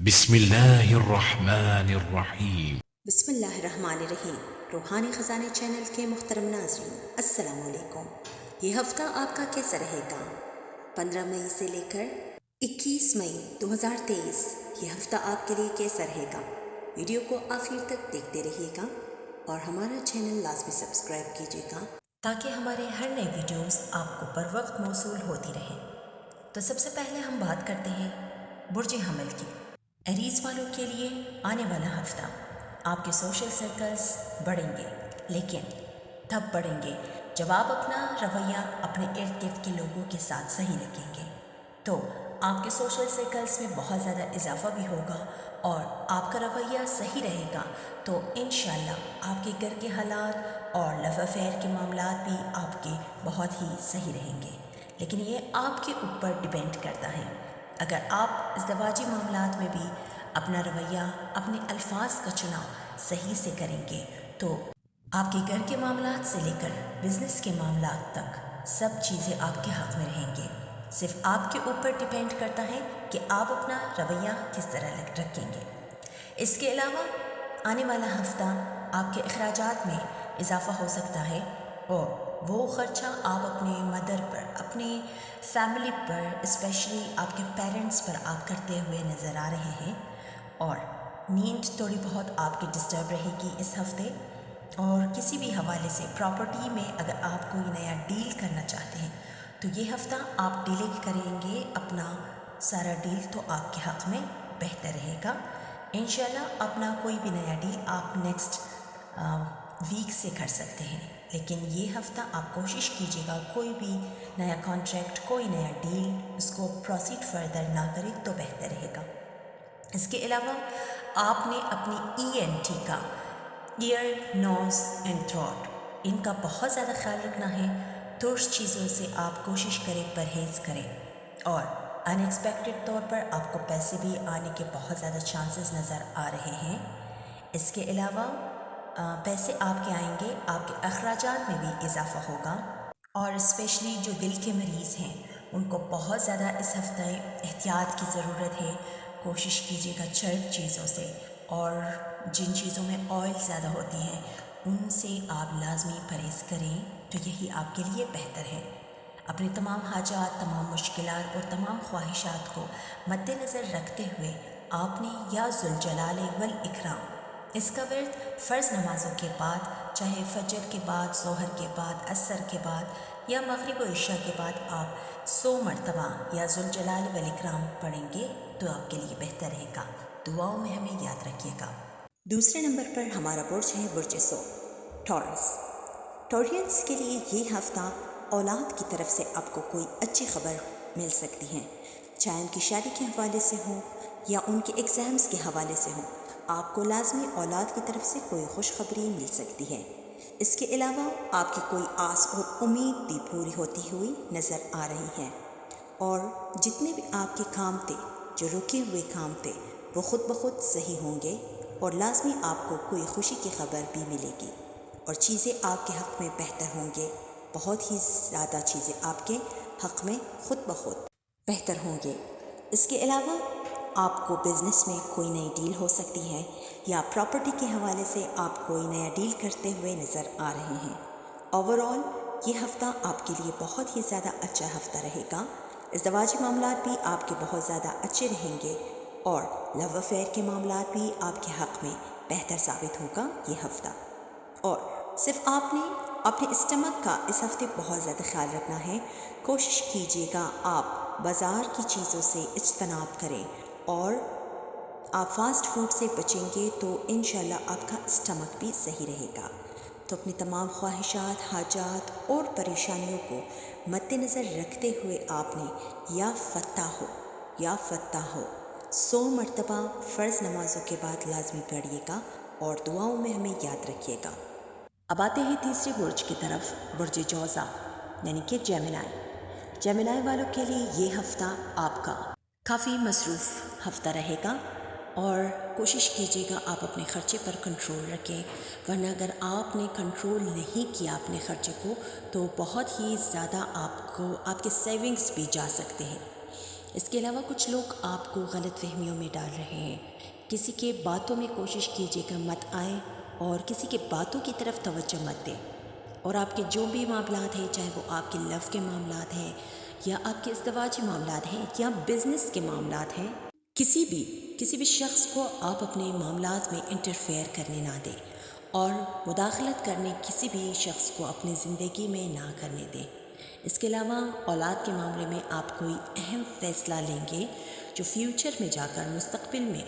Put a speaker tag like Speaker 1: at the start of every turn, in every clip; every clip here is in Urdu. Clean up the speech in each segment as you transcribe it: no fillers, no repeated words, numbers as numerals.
Speaker 1: بسم اللہ الرحمن الرحیم۔
Speaker 2: بسم اللہ الرحمن الرحیم۔ روحانی خزانے چینل کے محترم ناظرین، السلام علیکم۔ یہ ہفتہ آپ کا کیسا رہے گا؟ 15 مئی سے لے کر 21 مئی 2023 یہ ہفتہ آپ کے لیے کیسا رہے گا؟ ویڈیو کو آخر تک دیکھتے رہیے گا اور ہمارا چینل لازمی سبسکرائب کیجیے گا تاکہ ہمارے ہر نئے ویڈیوز آپ کو پر وقت موصول ہوتی رہیں۔ تو سب سے پہلے ہم بات کرتے ہیں برج حمل کی۔ ایریز والوں کے لیے آنے والا ہفتہ آپ کے سوشل سرکلز بڑھیں گے، لیکن تب بڑھیں گے جب آپ اپنا رویہ اپنے ارد گرد کے لوگوں کے ساتھ صحیح رکھیں گے تو آپ کے سوشل سرکلز میں بہت زیادہ اضافہ بھی ہوگا، اور آپ کا رویہ صحیح رہے گا تو انشاءاللہ آپ کے گھر کے حالات اور لو افیئر کے معاملات بھی آپ کے بہت ہی صحیح رہیں گے، لیکن یہ آپ کے اوپر ڈیپینڈ کرتا ہے۔ اگر آپ ازدواجی معاملات میں بھی اپنا رویہ، اپنے الفاظ کا چناؤ صحیح سے کریں گے تو آپ کے گھر کے معاملات سے لے کر بزنس کے معاملات تک سب چیزیں آپ کے حق میں رہیں گے۔ صرف آپ کے اوپر ڈیپینڈ کرتا ہے کہ آپ اپنا رویہ کس طرح رکھیں گے۔ اس کے علاوہ آنے والا ہفتہ آپ کے اخراجات میں اضافہ ہو سکتا ہے، اور وہ خرچہ آپ اپنے مدر پر، اپنے فیملی پر، اسپیشلی آپ کے پیرنٹس پر آپ کرتے ہوئے نظر آ رہے ہیں، اور نیند تھوڑی بہت آپ کی ڈسٹرب رہے گی اس ہفتے۔ اور کسی بھی حوالے سے پراپرٹی میں اگر آپ کوئی نیا ڈیل کرنا چاہتے ہیں تو یہ ہفتہ آپ ڈیلے کریں گے اپنا سارا ڈیل تو آپ کے حق میں بہتر رہے گا۔ انشاءاللہ اپنا کوئی بھی نیا ڈیل آپ نیکسٹ ویک سے کر سکتے ہیں، لیکن یہ ہفتہ آپ کوشش کیجیے گا کوئی بھی نیا کانٹریکٹ، کوئی نیا ڈیل اس کو پروسیڈ فردر نہ کرے تو بہتر رہے گا۔ اس کے علاوہ آپ نے اپنی ENT کا، ایئر، نوز اینڈ تھروٹ، ان کا بہت زیادہ خیال رکھنا ہے۔ ترش چیزوں سے آپ کوشش کریں، پرہیز کریں، اور ان ایکسپیکٹڈ طور پر آپ کو پیسے بھی آنے کے بہت زیادہ چانسز نظر آ رہے ہیں۔ اس کے علاوہ پیسے آپ کے آئیں گے، آپ کے اخراجات میں بھی اضافہ ہوگا، اور اسپیشلی جو دل کے مریض ہیں ان کو بہت زیادہ اس ہفتے احتیاط کی ضرورت ہے۔ کوشش کیجیے گا چرب چیزوں سے، اور جن چیزوں میں آئل زیادہ ہوتی ہیں ان سے آپ لازمی پرہیز کریں تو یہی آپ کے لیے بہتر ہے۔ اپنے تمام حاجات، تمام مشکلات اور تمام خواہشات کو مد نظر رکھتے ہوئے آپ نے یا ذوالجلال والاکرام اس کا ورد فرض نمازوں کے بعد، چاہے فجر کے بعد، ظہر کے بعد، عصر کے بعد یا مغرب و عشاء کے بعد آپ 100 مرتبہ یا ذوالجلال والاکرام پڑھیں گے تو آپ کے لیے بہتر رہے گا۔ دعاؤں میں ہمیں یاد رکھیے گا۔ دوسرے نمبر پر ہمارا برج ہے برج سو، ٹورس۔ ٹورینس کے لیے یہ ہفتہ اولاد کی طرف سے آپ کو کوئی اچھی خبر مل سکتی ہے، چاہے ان کی شادی کے حوالے سے ہو یا ان کے ایگزامز کے حوالے سے ہو، آپ کو لازمی اولاد کی طرف سے کوئی خوشخبری مل سکتی ہے۔ اس کے علاوہ آپ کی کوئی آس اور امید بھی پوری ہوتی ہوئی نظر آ رہی ہے، اور جتنے بھی آپ کے کام تھے، جو رکے ہوئے کام تھے، وہ خود بخود صحیح ہوں گے، اور لازمی آپ کو کوئی خوشی کی خبر بھی ملے گی، اور چیزیں آپ کے حق میں بہتر ہوں گے۔ بہت ہی زیادہ چیزیں آپ کے حق میں خود بخود بہتر ہوں گے۔ اس کے علاوہ آپ کو بزنس میں کوئی نئی ڈیل ہو سکتی ہے، یا پراپرٹی کے حوالے سے آپ کوئی نیا ڈیل کرتے ہوئے نظر آ رہے ہیں۔ اوورآل یہ ہفتہ آپ کے لیے بہت ہی زیادہ اچھا ہفتہ رہے گا۔ ازدواجی معاملات بھی آپ کے بہت زیادہ اچھے رہیں گے، اور لو افیئر کے معاملات بھی آپ کے حق میں بہتر ثابت ہوگا یہ ہفتہ۔ اور صرف آپ نے اپنے اسٹمک کا اس ہفتے بہت زیادہ خیال رکھنا ہے۔ کوشش کیجیے گا آپ بازار کی چیزوں سے اجتناب کریں، اور آپ فاسٹ فوڈ سے بچیں گے تو انشاءاللہ آپ کا اسٹمک بھی صحیح رہے گا۔ تو اپنی تمام خواہشات، حاجات اور پریشانیوں کو مد نظر رکھتے ہوئے آپ نے یا فتح ہو 100 مرتبہ فرض نمازوں کے بعد لازمی پڑھیے گا، اور دعاؤں میں ہمیں یاد رکھیے گا۔ اب آتے ہیں تیسرے برج کی طرف، برج جوزا یعنی کہ جیمنائی والوں کے لیے یہ ہفتہ آپ کا کافی مصروف ہفتہ رہے گا، اور کوشش کیجیے گا آپ اپنے خرچے پر کنٹرول رکھیں، ورنہ اگر آپ نے کنٹرول نہیں کیا اپنے خرچے کو تو بہت ہی زیادہ آپ کے سیونگز بھی جا سکتے ہیں۔ اس کے علاوہ کچھ لوگ آپ کو غلط فہمیوں میں ڈال رہے ہیں. کسی کے باتوں میں کوشش کیجیے گا مت آئیں اور کسی کے باتوں کی طرف توجہ مت دیں. اور آپ کے جو بھی معاملات ہیں، چاہے وہ آپ کے لو کے معاملات ہیں یا آپ کے ازدواجی معاملات ہیں یا بزنس کے معاملات ہیں، کسی بھی شخص کو آپ اپنے معاملات میں انٹرفیئر کرنے نہ دیں اور مداخلت کرنے کسی بھی شخص کو اپنی زندگی میں نہ کرنے دیں. اس کے علاوہ اولاد کے معاملے میں آپ کوئی اہم فیصلہ لیں گے جو فیوچر میں جا کر مستقبل میں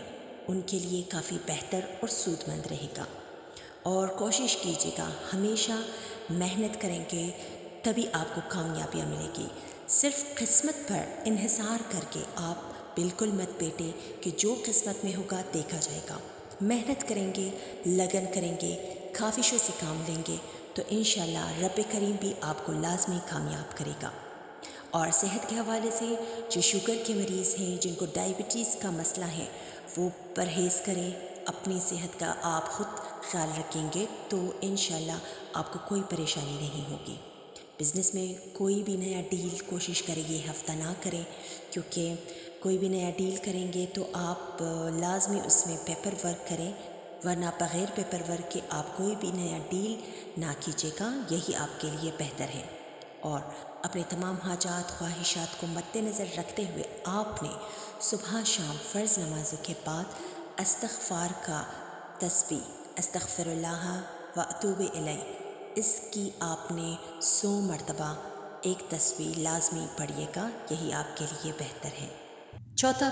Speaker 2: ان کے لیے کافی بہتر اور سود مند رہے گا. اور کوشش کیجیے گا ہمیشہ محنت کریں گے تبھی آپ کو کامیابیاں ملے گی. صرف قسمت پر انحصار کر کے آپ بالکل مت بیٹھیں کہ جو قسمت میں ہوگا دیکھا جائے گا. محنت کریں گے، لگن کریں گے، کاوشوں سے کام لیں گے تو انشاءاللہ رب کریم بھی آپ کو لازمی کامیاب کرے گا. اور صحت کے حوالے سے جو شوگر کے مریض ہیں، جن کو ڈائبٹیز کا مسئلہ ہے، وہ پرہیز کریں. اپنی صحت کا آپ خود خیال رکھیں گے تو انشاءاللہ آپ کو کوئی پریشانی نہیں ہوگی. بزنس میں کوئی بھی نیا ڈیل کوشش کریں گے ہفتہ نہ کریں، کیونکہ کوئی بھی نیا ڈیل کریں گے تو آپ لازمی اس میں پیپر ورک کریں، ورنہ بغیر پیپر ورک کے آپ کوئی بھی نیا ڈیل نہ کیجیے گا. یہی آپ کے لیے بہتر ہے. اور اپنے تمام حاجات خواہشات کو مد نظر رکھتے ہوئے آپ نے صبح شام فرض نمازوں کے بعد استغفار کا تسبیح استغفر اللہ و اتوب الیہ، اس کی آپ نے 100 مرتبہ ایک تسبیح لازمی پڑھیے گا. یہی آپ کے لیے بہتر ہے. چوتھا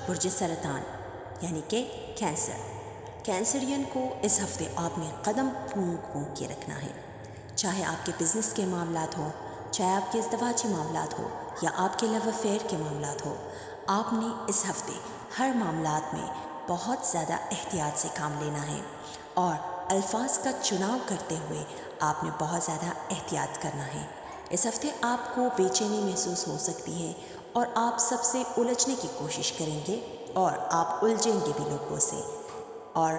Speaker 2: برج سرطان یعنی کہ کینسرین کو اس ہفتے آپ نے قدم پھونک کے رکھنا ہے. چاہے آپ کے بزنس کے معاملات ہوں، چاہے آپ کے ازدواجی معاملات ہوں یا آپ کے لو افیئر کے معاملات ہوں، آپ نے اس ہفتے ہر معاملات میں بہت زیادہ احتیاط سے کام لینا ہے اور الفاظ کا چناؤ کرتے ہوئے آپ نے بہت زیادہ احتیاط کرنا ہے. اس ہفتے آپ کو بے چینی محسوس ہو سکتی ہے اور آپ سب سے الجھنے کی کوشش کریں گے اور آپ الجھیں گے بھی لوگوں سے. اور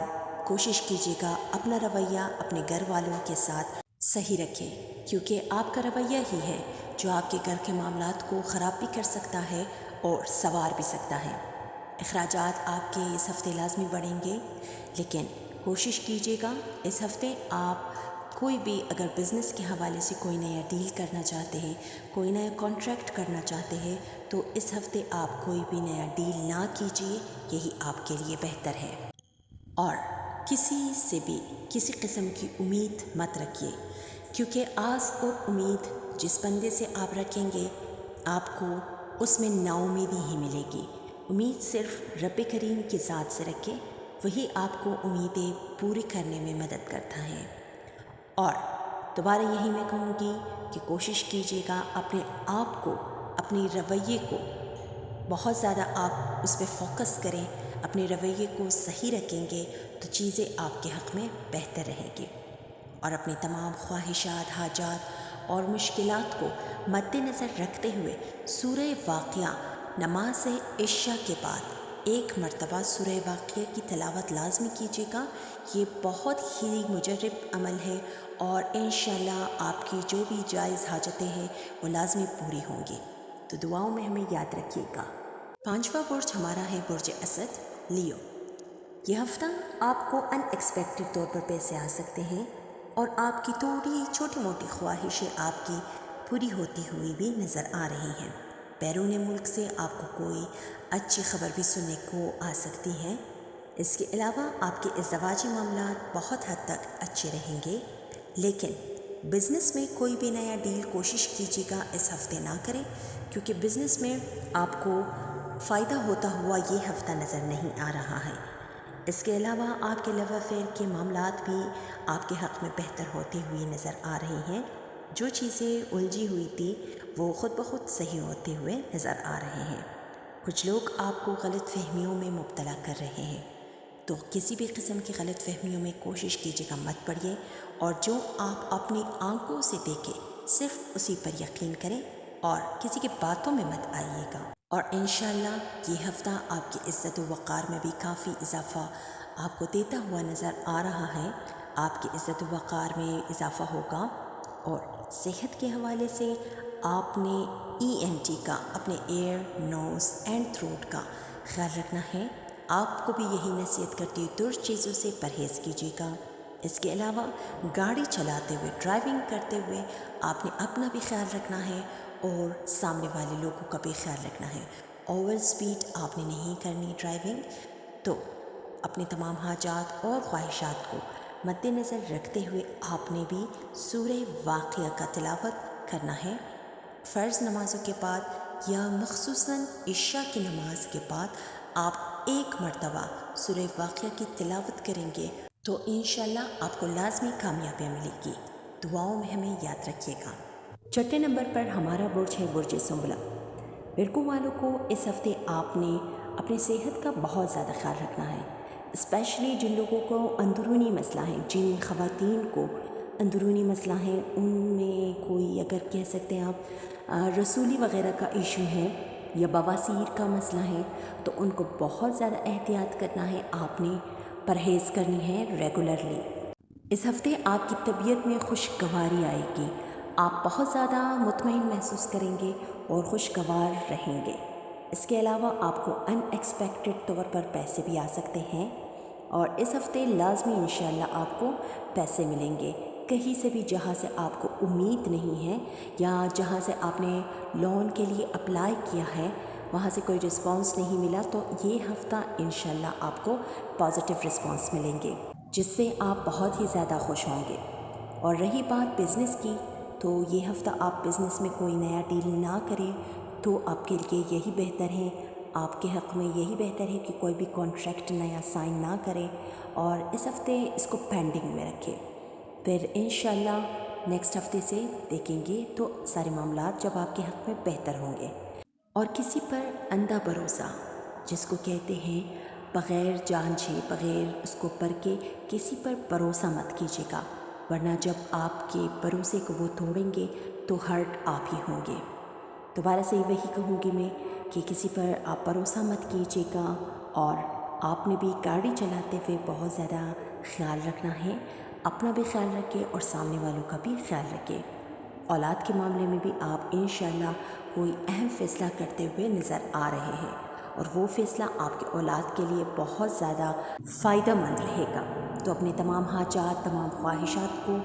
Speaker 2: کوشش کیجیے گا اپنا رویہ اپنے گھر والوں کے ساتھ صحیح رکھیں، کیونکہ آپ کا رویہ ہی ہے جو آپ کے گھر کے معاملات کو خراب بھی کر سکتا ہے اور سنوار بھی سکتا ہے. اخراجات آپ کے اس ہفتے لازمی بڑھیں گے، لیکن کوشش کیجیے گا اس ہفتے آپ کوئی بھی اگر بزنس کے حوالے سے کوئی نیا ڈیل کرنا چاہتے ہیں، کوئی نیا کانٹریکٹ کرنا چاہتے ہیں تو اس ہفتے آپ کوئی بھی نیا ڈیل نہ کیجیے. یہی آپ کے لیے بہتر ہے. اور کسی سے بھی کسی قسم کی امید مت رکھیے، کیونکہ آس اور امید جس بندے سے آپ رکھیں گے آپ کو اس میں نا امیدی ہی ملے گی. امید صرف رب کریم کی ذات سے رکھے، وہی آپ کو امیدیں پوری کرنے میں مدد کرتا ہے. اور دوبارہ یہی میں کہوں گی کہ کوشش کیجیے گا اپنے آپ کو، اپنے رویے کو بہت زیادہ آپ اس پہ فوکس کریں. اپنے رویے کو صحیح رکھیں گے تو چیزیں آپ کے حق میں بہتر رہیں گی. اور اپنی تمام خواہشات، حاجات اور مشکلات کو مد نظر رکھتے ہوئے سورہ واقعہ نماز عشاء کے بعد 1 مرتبہ سورہ واقعہ کی تلاوت لازمی کیجیے گا. یہ بہت ہی مجرب عمل ہے اور انشاءاللہ آپ کی جو بھی جائز حاجتیں ہیں وہ لازمی پوری ہوں گی. تو دعاؤں میں ہمیں یاد رکھیے گا. 5واں برج ہمارا ہے برج اسد لیو. یہ ہفتہ آپ کو ان ایکسپیکٹڈ طور پر پیسے آ سکتے ہیں اور آپ کی تھوڑی چھوٹی موٹی خواہشیں آپ کی پوری ہوتی ہوئی بھی نظر آ رہی ہیں. بیرون ملک سے آپ کو کوئی اچھی خبر بھی سننے کو آ سکتی ہے. اس کے علاوہ آپ کے ازدواجی معاملات بہت حد تک اچھے رہیں گے، لیکن بزنس میں کوئی بھی نیا ڈیل کوشش کیجیے گا اس ہفتے نہ کریں، کیونکہ بزنس میں آپ کو فائدہ ہوتا ہوا یہ ہفتہ نظر نہیں آ رہا ہے. اس کے علاوہ آپ کے لو افیئر کے معاملات بھی آپ کے حق میں بہتر ہوتے ہوئے نظر آ رہی ہیں. جو چیزیں الجھی ہوئی تھی وہ خود بخود صحیح ہوتے ہوئے نظر آ رہے ہیں. کچھ لوگ آپ کو غلط فہمیوں میں مبتلا کر رہے ہیں، تو کسی بھی قسم کی غلط فہمیوں میں کوشش کیجیے گا مت پڑیے اور جو آپ اپنی آنکھوں سے دیکھیں صرف اسی پر یقین کریں اور کسی کی باتوں میں مت آئیے گا. اور انشاءاللہ یہ ہفتہ آپ کی عزت و وقار میں بھی کافی اضافہ آپ کو دیتا ہوا نظر آ رہا ہے. آپ کی عزت و وقار میں اضافہ ہوگا اور صحت کے حوالے سے آپ نے ENT کا، اپنے ایئر، نوز اینڈ تھروٹ کا خیال رکھنا ہے۔ آپ کو بھی یہی نصیحت کرتی ہوں، ترش چیزوں سے پرہیز کیجیے گا۔ اس کے علاوہ گاڑی چلاتے ہوئے، ڈرائیونگ کرتے ہوئے آپ نے اپنا بھی خیال رکھنا ہے اور سامنے والے لوگوں کا بھی خیال رکھنا ہے۔ اوور سپیڈ آپ نے نہیں کرنی ڈرائیونگ، تو اپنے تمام حاجات اور خواہشات کو مد نظر رکھتے ہوئے آپ نے بھی سورہ واقعہ کا تلاوت کرنا ہے۔ فرض نمازوں کے بعد یا مخصوصاً عشاء کی نماز کے بعد آپ ایک مرتبہ سورہ واقعہ کی تلاوت کریں گے تو انشاءاللہ آپ کو لازمی کامیابیاں ملے گی۔ دعاؤں میں ہمیں یاد رکھیے گا۔ چھٹے نمبر پر ہمارا برج ہے برج سنبلہ۔ ورگو والوں کو اس ہفتے آپ نے اپنی صحت کا بہت زیادہ خیال رکھنا ہے، اسپیشلی جن لوگوں کو اندرونی مسئلہ ہیں، جن خواتین کو اندرونی مسئلہ ہیں، ان میں کوئی اگر کہہ سکتے ہیں آپ رسولی وغیرہ کا ایشو ہے یا بواسیر کا مسئلہ ہے، تو ان کو بہت زیادہ احتیاط کرنا ہے، آپ نے پرہیز کرنی ہے ریگولرلی۔ اس ہفتے آپ کی طبیعت میں خوشگواری آئے گی، آپ بہت زیادہ مطمئن محسوس کریں گے اور خوشگوار رہیں گے۔ اس کے علاوہ آپ کو ان ایکسپیکٹڈ طور پر پیسے بھی آ سکتے ہیں، اور اس ہفتے لازمی انشاءاللہ آپ کو پیسے ملیں گے کہیں سے بھی جہاں سے آپ کو امید نہیں ہے، یا جہاں سے آپ نے لون کے لیے اپلائی کیا ہے وہاں سے کوئی رسپانس نہیں ملا، تو یہ ہفتہ انشاءاللہ آپ کو پازیٹیو رسپانس ملیں گے جس سے آپ بہت ہی زیادہ خوش ہوں گے۔ اور رہی بات بزنس کی، تو یہ ہفتہ آپ بزنس میں کوئی نیا ڈیل نہ کریں تو آپ کے لیے یہی بہتر ہے، آپ کے حق میں یہی بہتر ہے کہ کوئی بھی کانٹریکٹ نیا سائن نہ کریں اور اس ہفتے اس کو پینڈنگ میں رکھیں۔ پھر انشاءاللہ نیکسٹ ہفتے سے دیکھیں گے تو سارے معاملات جب آپ کے حق میں بہتر ہوں گے۔ اور کسی پر اندھا بھروسہ، جس کو کہتے ہیں بغیر جانچے، بغیر اس کو پرکھے کسی پر بھروسہ مت کیجیے گا، ورنہ جب آپ کے بھروسے کو وہ توڑیں گے تو ہرٹ آپ ہی ہوں گے۔ دوبارہ سے وہی کہوں گی میں کہ کسی پر آپ بھروسہ مت کیجیے گا، اور آپ نے بھی گاڑی چلاتے ہوئے بہت زیادہ خیال رکھنا ہے، اپنا بھی خیال رکھیں اور سامنے والوں کا بھی خیال رکھیں۔ اولاد کے معاملے میں بھی آپ انشاءاللہ کوئی اہم فیصلہ کرتے ہوئے نظر آ رہے ہیں، اور وہ فیصلہ آپ کے اولاد کے لیے بہت زیادہ فائدہ مند رہے گا۔ تو اپنے تمام حاجات، تمام خواہشات کو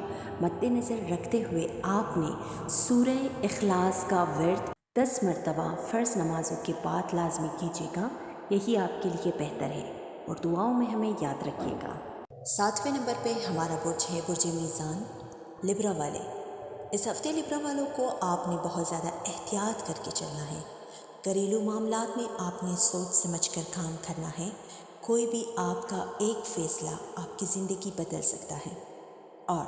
Speaker 2: مد نظر رکھتے ہوئے آپ نے سورہ اخلاص کا ورد 10 مرتبہ فرض نمازوں کے بعد لازمی کیجیے گا، یہی آپ کے لیے بہتر ہے، اور دعاؤں میں ہمیں یاد رکھیے گا۔ 7ویں نمبر پہ ہمارا برج ہے برج میزان، لبرا والے۔ اس ہفتے لبرا والوں کو آپ نے بہت زیادہ احتیاط کر کے چلنا ہے۔ گھریلو معاملات میں آپ نے سوچ سمجھ کر کام کرنا ہے، کوئی بھی آپ کا ایک فیصلہ آپ کی زندگی بدل سکتا ہے، اور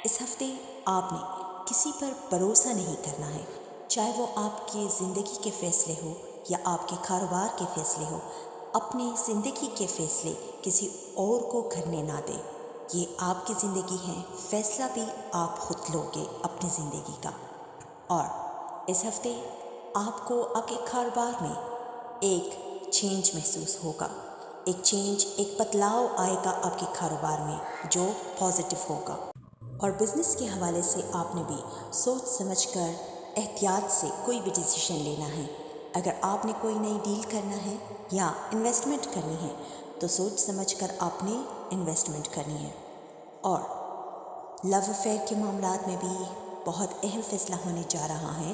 Speaker 2: اس ہفتے آپ نے کسی پر بھروسہ نہیں کرنا ہے، چاہے وہ آپ کی زندگی کے فیصلے ہو یا آپ کے کاروبار کے فیصلے ہو۔ اپنی زندگی کے فیصلے کسی اور کو کرنے نہ دیں، یہ آپ کی زندگی ہے، فیصلہ بھی آپ خود لوگے اپنی زندگی کا۔ اور اس ہفتے آپ کو آپ کے کاروبار میں ایک چینج محسوس ہوگا، ایک چینج، ایک بدلاؤ آئے گا آپ کے کاروبار میں جو پازیٹیو ہوگا۔ اور بزنس کے حوالے سے آپ نے بھی سوچ سمجھ کر احتیاط سے کوئی بھی ڈیسیشن لینا ہے۔ اگر آپ نے کوئی نئی ڈیل کرنا ہے یا انویسٹمنٹ کرنی ہے تو سوچ سمجھ کر آپ نے انویسٹمنٹ کرنی ہے۔ اور لو افیئر کے معاملات میں بھی بہت اہم فیصلہ ہونے جا رہا ہے،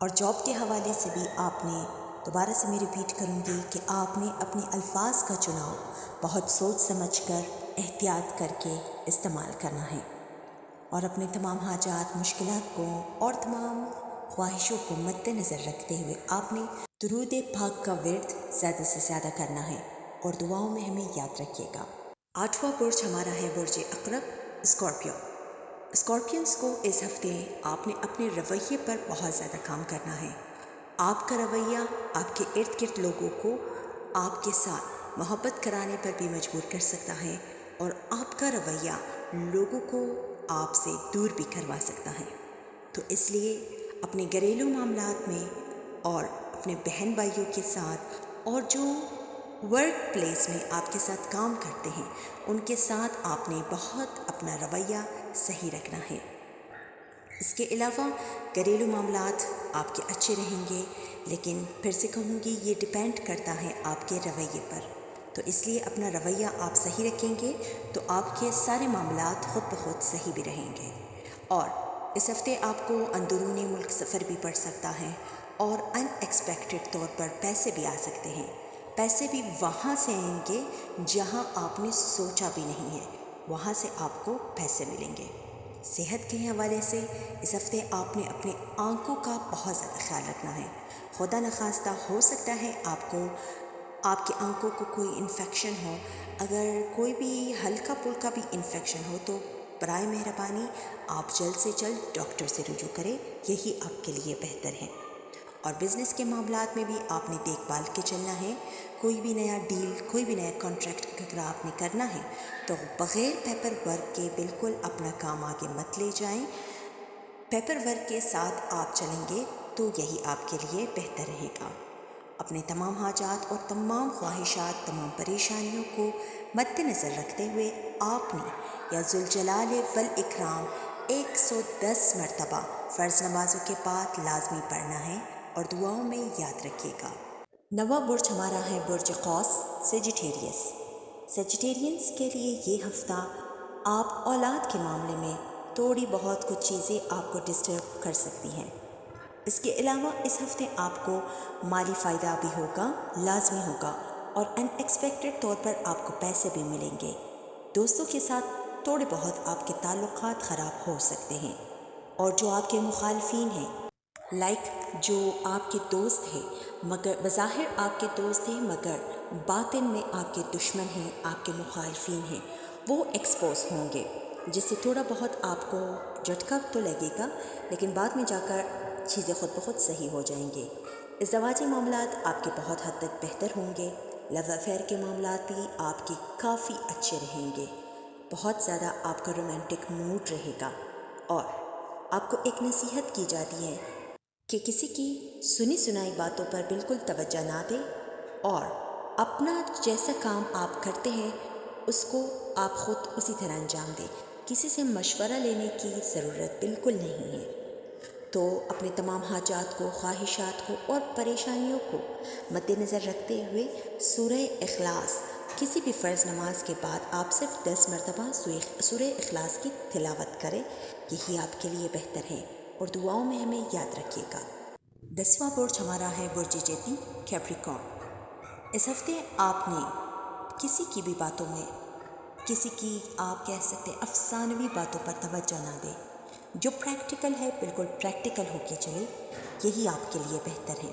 Speaker 2: اور جاب کے حوالے سے بھی آپ نے، دوبارہ سے میں ریپیٹ کروں گی کہ آپ نے اپنے الفاظ کا چناؤ بہت سوچ سمجھ کر، احتیاط کر کے استعمال کرنا ہے، اور اپنے تمام حاجات، مشکلات کو اور تمام خواہشوں کو مد نظر رکھتے ہوئے آپ نے درود پاک کا ورد زیادہ سے زیادہ کرنا ہے، اور دعاؤں میں ہمیں یاد رکھیے گا۔ 8واں برج ہمارا ہے برج عقرب، اسکارپیو۔ اسکارپینس کو اس ہفتے آپ نے اپنے رویے پر بہت زیادہ کام کرنا ہے۔ آپ کا رویہ آپ کے ارد گرد لوگوں کو آپ کے ساتھ محبت کرانے پر بھی مجبور کر سکتا ہے، اور آپ کا رویہ لوگوں کو آپ سے دور بھی کروا سکتا ہے۔ تو اس لیے اپنے گھریلو معاملات میں اور اپنے بہن بھائیوں کے ساتھ، اور جو ورک پلیس میں آپ کے ساتھ کام کرتے ہیں ان کے ساتھ آپ نے بہت اپنا رویہ صحیح رکھنا ہے۔ اس کے علاوہ گھریلو معاملات آپ کے اچھے رہیں گے، لیکن پھر سے کہوں گی یہ ڈیپینڈ کرتا ہے آپ کے رویے پر، تو اس لیے اپنا رویہ آپ صحیح رکھیں گے تو آپ کے سارے معاملات خود بخود صحیح بھی رہیں گے۔ اور اس ہفتے آپ کو اندرون ملک سفر بھی پڑ سکتا ہے اور ان ایکسپیکٹڈ طور پر پیسے بھی آ سکتے ہیں۔ پیسے بھی وہاں سے آئیں گے جہاں آپ نے سوچا بھی نہیں ہے، وہاں سے آپ کو پیسے ملیں گے۔ صحت کے حوالے سے اس ہفتے آپ نے اپنے آنکھوں کا بہت زیادہ خیال رکھنا ہے۔ خدا نخواستہ ہو سکتا ہے آپ کی آنکھوں کو کوئی انفیکشن ہو۔ اگر کوئی بھی ہلکا پھلکا بھی انفیکشن ہو تو برائے مہربانی آپ جلد سے جلد ڈاکٹر سے رجوع کریں، یہی آپ کے لیے بہتر ہے۔ اور بزنس کے معاملات میں بھی آپ نے دیکھ بھال کے چلنا ہے۔ کوئی بھی نیا ڈیل، کوئی بھی نیا کانٹریکٹ اگر آپ نے کرنا ہے تو بغیر پیپر ورک کے بالکل اپنا کام آگے مت لے جائیں۔ پیپر ورک کے ساتھ آپ چلیں گے تو یہی آپ کے لیے بہتر رہے گا۔ اپنے تمام حاجات اور تمام خواہشات، تمام پریشانیوں کو مد نظر رکھتے ہوئے آپ نے یا ذوالجلال والاکرام 110 مرتبہ فرض نمازوں کے بعد لازمی پڑھنا ہے اور دعاؤں میں یاد رکھیے گا۔ نواں برج ہمارا ہے برج قوس، سیجیٹیریس۔ سیجیٹیرینس کے لیے یہ ہفتہ آپ اولاد کے معاملے میں تھوڑی بہت کچھ چیزیں آپ کو ڈسٹرب کر سکتی ہیں۔ اس کے علاوہ اس ہفتے آپ کو مالی فائدہ بھی ہوگا، لازمی ہوگا، اور ان ایکسپیکٹڈ طور پر آپ کو پیسے بھی ملیں گے۔ دوستوں کے ساتھ تھوڑے بہت آپ کے تعلقات خراب ہو سکتے ہیں، اور جو آپ کے مخالفین ہیں، جو آپ کے دوست ہیں مگر بظاہر آپ کے دوست ہیں مگر باطن میں آپ کے دشمن ہیں، آپ کے مخالفین ہیں، وہ ایکسپوز ہوں گے، جس سے تھوڑا بہت آپ کو جھٹکا تو لگے گا، لیکن بعد میں جا کر چیزیں خود بخود صحیح ہو جائیں گے۔ ازدواجی معاملات آپ کے بہت حد تک بہتر ہوں گے۔ لو افیئر کے معاملات بھی آپ کے کافی اچھے رہیں گے۔ بہت زیادہ آپ کا رومانٹک موڈ رہے گا، اور آپ کو ایک نصیحت کی جاتی ہے کہ کسی کی سنی سنائی باتوں پر بالکل توجہ نہ دیں، اور اپنا جیسا کام آپ کرتے ہیں اس کو آپ خود اسی طرح انجام دیں۔ کسی سے مشورہ لینے کی ضرورت بالکل نہیں ہے۔ تو اپنے تمام حاجات کو، خواہشات کو اور پریشانیوں کو مد نظر رکھتے ہوئے سورہ اخلاص کسی بھی فرض نماز کے بعد آپ صرف 10 مرتبہ سورہ اخلاص کی تلاوت کریں، یہی آپ کے لیے بہتر ہے، اور دعاؤں میں ہمیں یاد رکھیے گا۔ 10واں برج ہمارا ہے برج جیتی، کیپریکارن۔ اس ہفتے آپ نے کسی کی بھی باتوں میں، کسی کی آپ کہہ سکتے افسانوی باتوں پر توجہ نہ دیں۔ جو پریکٹیکل ہے بالکل پریکٹیکل ہو کے چلے، یہی آپ کے لیے بہتر ہے۔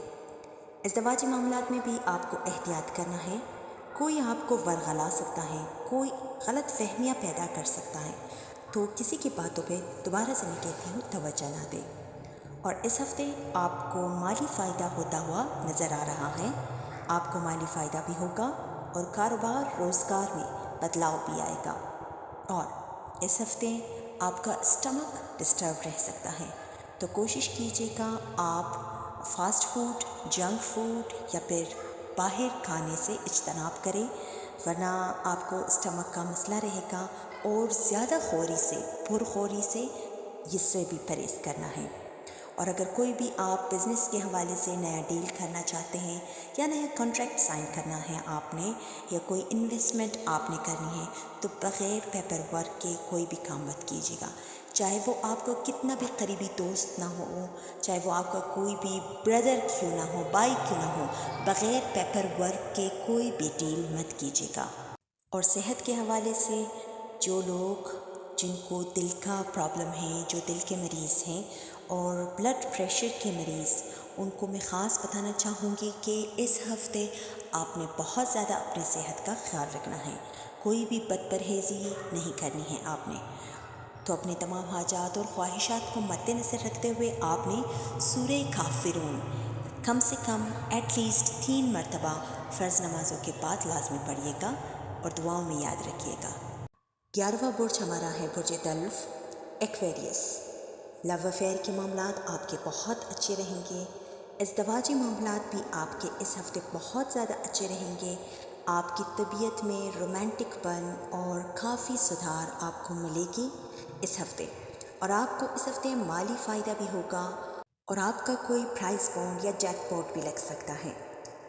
Speaker 2: ازدواجی معاملات میں بھی آپ کو احتیاط کرنا ہے۔ کوئی آپ کو ورغلا سکتا ہے، کوئی غلط فہمیاں پیدا کر سکتا ہے، تو کسی کی باتوں پہ دوبارہ سے میں کہتی ہوں توجہ نہ دیں۔ اور اس ہفتے آپ کو مالی فائدہ ہوتا ہوا نظر آ رہا ہے۔ آپ کو مالی فائدہ بھی ہوگا اور کاروبار روزگار میں بدلاؤ بھی آئے گا۔ اور اس ہفتے آپ کا اسٹمک ڈسٹرب رہ سکتا ہے، تو کوشش کیجیے گا آپ فاسٹ فوڈ، جنک فوڈ یا پھر باہر کھانے سے اجتناب کریں، ورنہ آپ کو اسٹمک کا مسئلہ رہے گا، اور زیادہ پرخوری سے اس سے بھی پرہیز کرنا ہے۔ اور اگر کوئی بھی آپ بزنس کے حوالے سے نیا ڈیل کرنا چاہتے ہیں یا نیا کانٹریکٹ سائن کرنا ہے آپ نے، یا کوئی انویسٹمنٹ آپ نے کرنی ہے، تو بغیر پیپر ورک کے کوئی بھی کام مت کیجیے گا، چاہے وہ آپ کا کتنا بھی قریبی دوست نہ ہو، چاہے وہ آپ کا کوئی بھی بردر کیوں نہ ہو، بھائی کیوں نہ ہو، بغیر پیپر ورک کے کوئی بھی ڈیل مت کیجیے گا۔ اور صحت کے حوالے سے جو لوگ جن کو دل کا پرابلم ہے، جو دل کے مریض ہیں اور بلڈ پریشر کے مریض، ان کو میں خاص بتانا چاہوں گی کہ اس ہفتے آپ نے بہت زیادہ اپنی صحت کا خیال رکھنا ہے۔ کوئی بھی بد پرہیزی نہیں کرنی ہے آپ نے۔ تو اپنے تمام حاجات اور خواہشات کو مد نظر رکھتے ہوئے آپ نے سورہ کافرون کم سے کم ایٹ لیسٹ 3 مرتبہ فرض نمازوں کے بعد لازمی پڑھیے گا، اور دعاؤں میں یاد رکھیے گا۔ 11واں برج ہمارا ہے برج دلف، ایکویریس۔ لو افیئر کے معاملات آپ کے بہت اچھے رہیں گے۔ ازدواجی معاملات بھی آپ کے اس ہفتے بہت زیادہ اچھے رہیں گے۔ آپ کی طبیعت میں رومانٹک پن اور کافی سدھار آپ کو ملے گی اس ہفتے۔ اور آپ کو اس ہفتے مالی فائدہ بھی ہوگا اور آپ کا کوئی پرائز بونڈ یا جیک پاٹ بھی لگ سکتا ہے،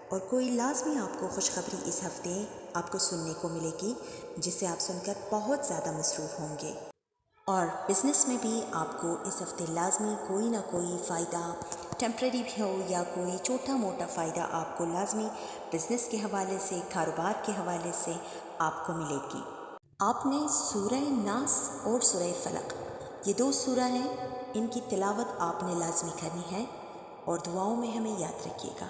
Speaker 2: اور کوئی لازمی آپ کو خوشخبری اس ہفتے آپ کو سننے کو ملے گی جسے آپ سن کر بہت زیادہ مصروف ہوں گے۔ اور بزنس میں بھی آپ کو اس ہفتے لازمی کوئی نہ کوئی فائدہ ٹیمپریری بھی ہو یا کوئی چھوٹا موٹا فائدہ آپ کو لازمی بزنس کے حوالے سے، کاروبار کے حوالے سے آپ کو ملے گی۔ آپ نے سورہ ناس اور سورہ فلق، یہ 2 سورہ ہیں، ان کی تلاوت آپ نے لازمی کرنی ہے اور دعاؤں میں ہمیں یاد رکھیے گا۔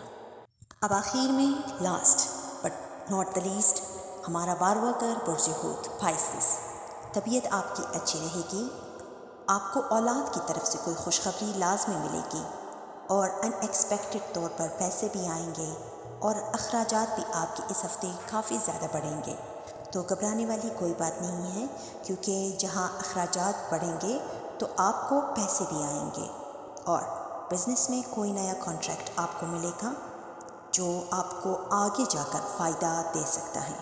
Speaker 2: اب آخر میں last but not the least, ہمارا 12واں گھر برج حوت پائسس۔ طبیعت آپ کی اچھی رہے گی، آپ کو اولاد کی طرف سے کوئی خوشخبری لازمی ملے گی اور ان ایکسپیکٹڈ طور پر پیسے بھی آئیں گے اور اخراجات بھی آپ کے اس ہفتے کافی زیادہ بڑھیں گے۔ تو گھبرانے والی کوئی بات نہیں ہے، کیونکہ جہاں اخراجات بڑھیں گے تو آپ کو پیسے بھی آئیں گے، اور بزنس میں کوئی نیا کانٹریکٹ آپ کو ملے گا جو آپ کو آگے جا کر فائدہ دے سکتا ہے۔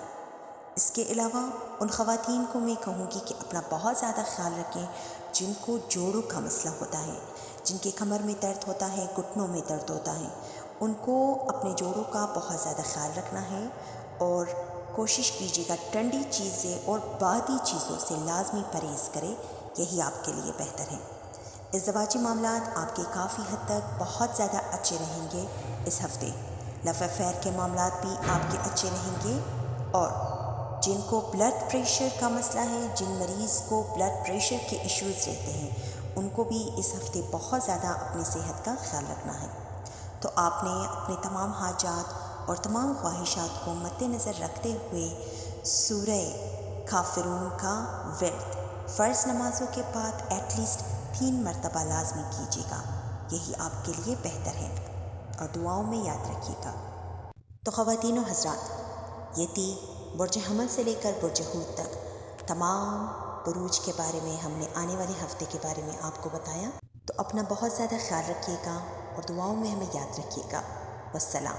Speaker 2: اس کے علاوہ ان خواتین کو میں کہوں گی کہ اپنا بہت زیادہ خیال رکھیں جن کو جوڑوں کا مسئلہ ہوتا ہے، جن کے کمر میں درد ہوتا ہے، گھٹنوں میں درد ہوتا ہے، ان کو اپنے جوڑوں کا بہت زیادہ خیال رکھنا ہے، اور کوشش کیجیے گا ٹھنڈی چیزیں اور بادی چیزوں سے لازمی پرہیز کرے، یہی آپ کے لیے بہتر ہے۔ ازدواجی معاملات آپ کے کافی حد تک بہت زیادہ اچھے رہیں گے اس ہفتے۔ لو افیئر کے معاملات بھی آپ کے اچھے رہیں گے، اور جن کو بلڈ پریشر کا مسئلہ ہے، جن مریض کو بلڈ پریشر کے ایشوز رہتے ہیں، ان کو بھی اس ہفتے بہت زیادہ اپنی صحت کا خیال رکھنا ہے۔ تو آپ نے اپنے تمام حاجات اور تمام خواہشات کو مد نظر رکھتے ہوئے سورہ کافرون کا ورد فرض نمازوں کے بعد ایٹ لیسٹ 3 مرتبہ لازمی کیجیے گا، یہی آپ کے لیے بہتر ہے، اور دعاؤں میں یاد رکھیے گا۔ تو خواتین و حضرات، یہ تھی برج حمل سے لے کر برج حوت تک تمام بروج کے بارے میں ہم نے آنے والے ہفتے کے بارے میں آپ کو بتایا۔ تو اپنا بہت زیادہ خیال رکھیے گا اور دعاؤں میں ہمیں یاد رکھیے گا۔ والسلام۔